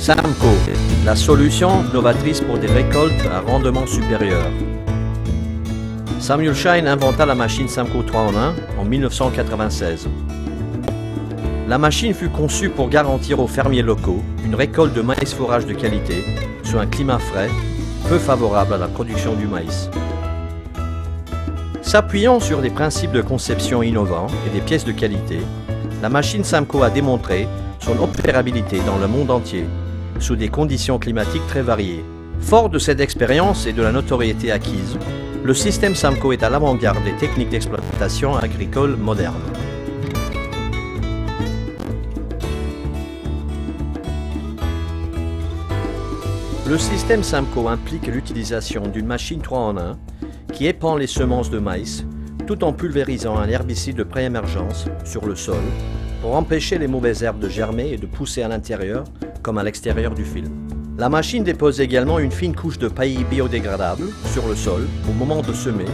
Samco, la solution novatrice pour des récoltes à rendement supérieur. Samuel Shine inventa la machine Samco 3 en 1 en 1996. La machine fut conçue pour garantir aux fermiers locaux une récolte de maïs fourrage de qualité sous un climat frais, peu favorable à la production du maïs. S'appuyant sur des principes de conception innovants et des pièces de qualité, la machine Samco a démontré son opérabilité dans le monde entier, sous des conditions climatiques très variées. Fort de cette expérience et de la notoriété acquise, le système Samco est à l'avant-garde des techniques d'exploitation agricole modernes. Le système Samco implique l'utilisation d'une machine 3 en 1 qui épand les semences de maïs tout en pulvérisant un herbicide de pré-émergence sur le sol pour empêcher les mauvaises herbes de germer et de pousser à l'intérieur comme à l'extérieur du film. La machine dépose également une fine couche de paillis biodégradable sur le sol au moment de semer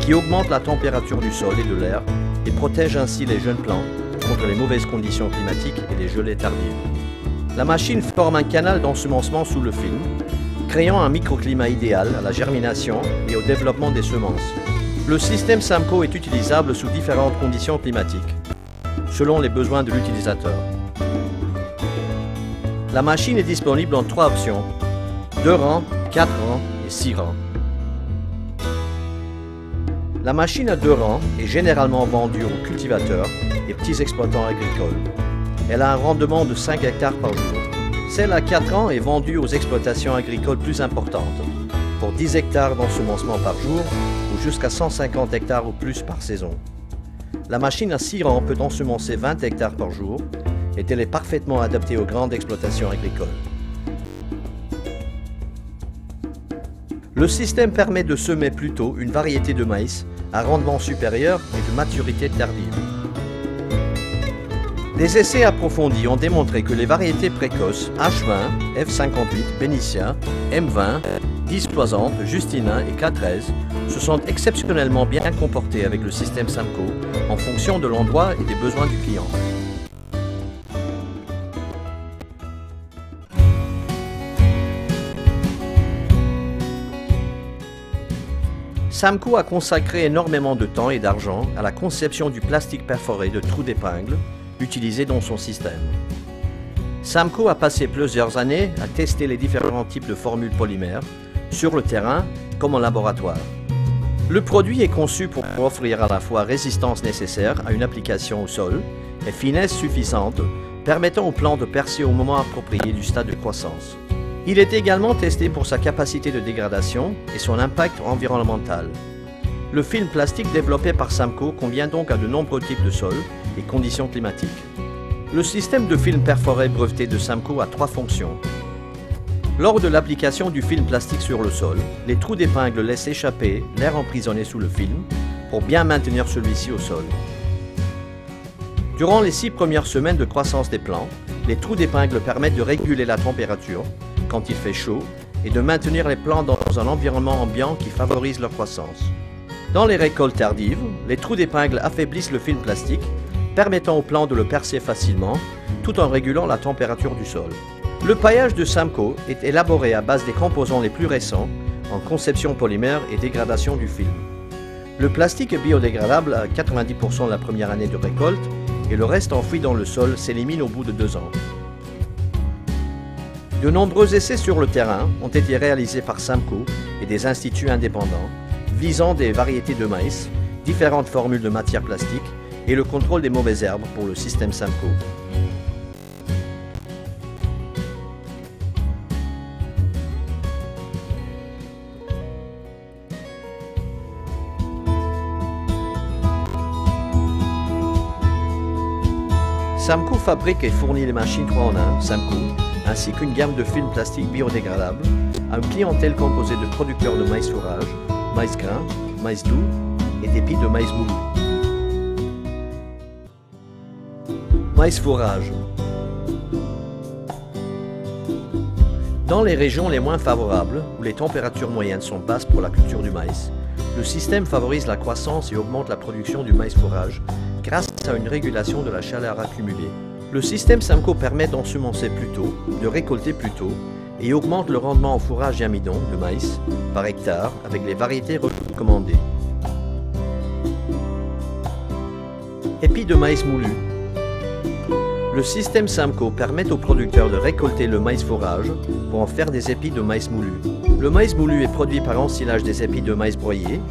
qui augmente la température du sol et de l'air et protège ainsi les jeunes plants contre les mauvaises conditions climatiques et les gelées tardives. La machine forme un canal d'ensemencement sous le film, créant un microclimat idéal à la germination et au développement des semences. Le système Samco est utilisable sous différentes conditions climatiques, selon les besoins de l'utilisateur. La machine est disponible en 3 options, 2 rangs, 4 rangs et 6 rangs. La machine à 2 rangs est généralement vendue aux cultivateurs et petits exploitants agricoles. Elle a un rendement de 5 hectares par jour. Celle à 4 rangs est vendue aux exploitations agricoles plus importantes, pour 10 hectares d'ensemencement par jour ou jusqu'à 150 hectares ou plus par saison. La machine à 6 rangs peut ensemencer 20 hectares par jour et elle est parfaitement adaptée aux grandes exploitations agricoles. Le système permet de semer plus tôt une variété de maïs à rendement supérieur et de maturité tardive. Des essais approfondis ont démontré que les variétés précoces H20, F58, Bénicia, M20, 1060, Justina et K13 se sont exceptionnellement bien comportés avec le système Samco en fonction de l'endroit et des besoins du client. Samco a consacré énormément de temps et d'argent à la conception du plastique perforé de trous d'épingle utilisé dans son système. Samco a passé plusieurs années à tester les différents types de formules polymères sur le terrain comme en laboratoire. Le produit est conçu pour offrir à la fois résistance nécessaire à une application au sol et finesse suffisante permettant aux plants de percer au moment approprié du stade de croissance. Il est également testé pour sa capacité de dégradation et son impact environnemental. Le film plastique développé par Samco convient donc à de nombreux types de sols et conditions climatiques. Le système de film perforé breveté de Samco a 3 fonctions. Lors de l'application du film plastique sur le sol, les trous d'épingle laissent échapper l'air emprisonné sous le film pour bien maintenir celui-ci au sol. Durant les 6 premières semaines de croissance des plants, les trous d'épingle permettent de réguler la température quand il fait chaud et de maintenir les plants dans un environnement ambiant qui favorise leur croissance. Dans les récoltes tardives, les trous d'épingle affaiblissent le film plastique, permettant aux plants de le percer facilement, tout en régulant la température du sol. Le paillage de Samco est élaboré à base des composants les plus récents en conception polymère et dégradation du film. Le plastique est biodégradable à 90% la première année de récolte et le reste enfoui dans le sol s'élimine au bout de 2 ans. De nombreux essais sur le terrain ont été réalisés par Samco et des instituts indépendants visant des variétés de maïs, différentes formules de matière plastique et le contrôle des mauvaises herbes pour le système Samco. Samco fabrique et fournit les machines 3 en 1 Samco, ainsi qu'une gamme de films plastiques biodégradables à une clientèle composée de producteurs de maïs fourrage, maïs grain, maïs doux et d'épis de maïs moulu. Maïs fourrage. Dans les régions les moins favorables, où les températures moyennes sont basses pour la culture du maïs, le système favorise la croissance et augmente la production du maïs fourrage grâce à une régulation de la chaleur accumulée. Le système Samco permet d'ensemencer plus tôt, de récolter plus tôt et augmente le rendement en fourrage et amidon de maïs par hectare avec les variétés recommandées. Épis de maïs moulu. Le système Samco permet aux producteurs de récolter le maïs fourrage pour en faire des épis de maïs moulu. Le maïs moulu est produit par ensilage des épis de maïs broyés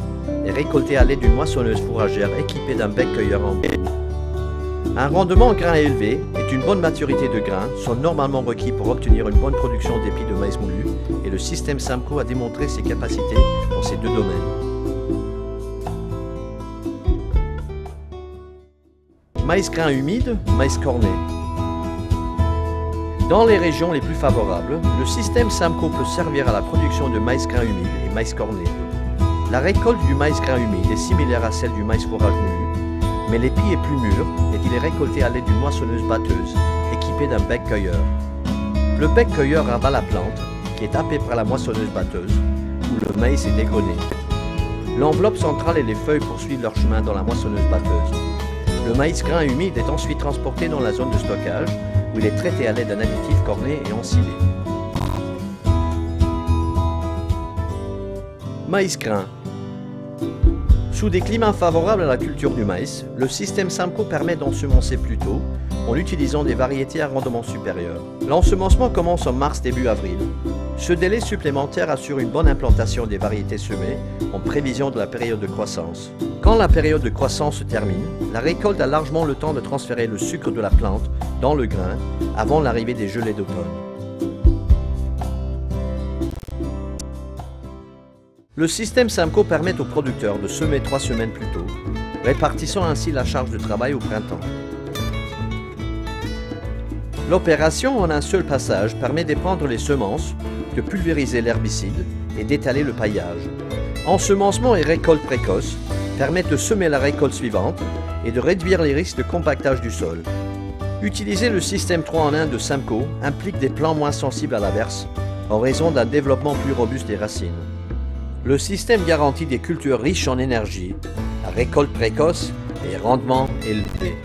et récolté à l'aide d'une moissonneuse fourragère équipée d'un bec cueilleur en bois. Un rendement en grains élevé et une bonne maturité de grains sont normalement requis pour obtenir une bonne production d'épis de maïs moulu et le système Samco a démontré ses capacités dans ces deux domaines. Maïs grain humide, maïs corné. Dans les régions les plus favorables, le système Samco peut servir à la production de maïs grain humide et maïs corné. La récolte du maïs grain humide est similaire à celle du maïs fourrage moulu, mais l'épi est plus mûr et il est récolté à l'aide d'une moissonneuse batteuse équipée d'un bec cueilleur. Le bec cueilleur rabat la plante, qui est happée par la moissonneuse batteuse, où le maïs est dégrauné. L'enveloppe centrale et les feuilles poursuivent leur chemin dans la moissonneuse batteuse. Le maïs grain humide est ensuite transporté dans la zone de stockage, où il est traité à l'aide d'un additif corné et ensilé. Maïs grain. Sous des climats favorables à la culture du maïs, le système Samco permet d'ensemencer plus tôt en utilisant des variétés à rendement supérieur. L'ensemencement commence en mars début avril. Ce délai supplémentaire assure une bonne implantation des variétés semées en prévision de la période de croissance. Quand la période de croissance se termine, la récolte a largement le temps de transférer le sucre de la plante dans le grain avant l'arrivée des gelées d'automne. Le système Samco permet aux producteurs de semer 3 semaines plus tôt, répartissant ainsi la charge de travail au printemps. L'opération en un seul passage permet d'épandre les semences, de pulvériser l'herbicide et d'étaler le paillage. Ensemencement et récolte précoce permettent de semer la récolte suivante et de réduire les risques de compactage du sol. Utiliser le système 3 en 1 de Samco implique des plants moins sensibles à l'averse en raison d'un développement plus robuste des racines. Le système garantit des cultures riches en énergie, à récolte précoce et rendement élevé.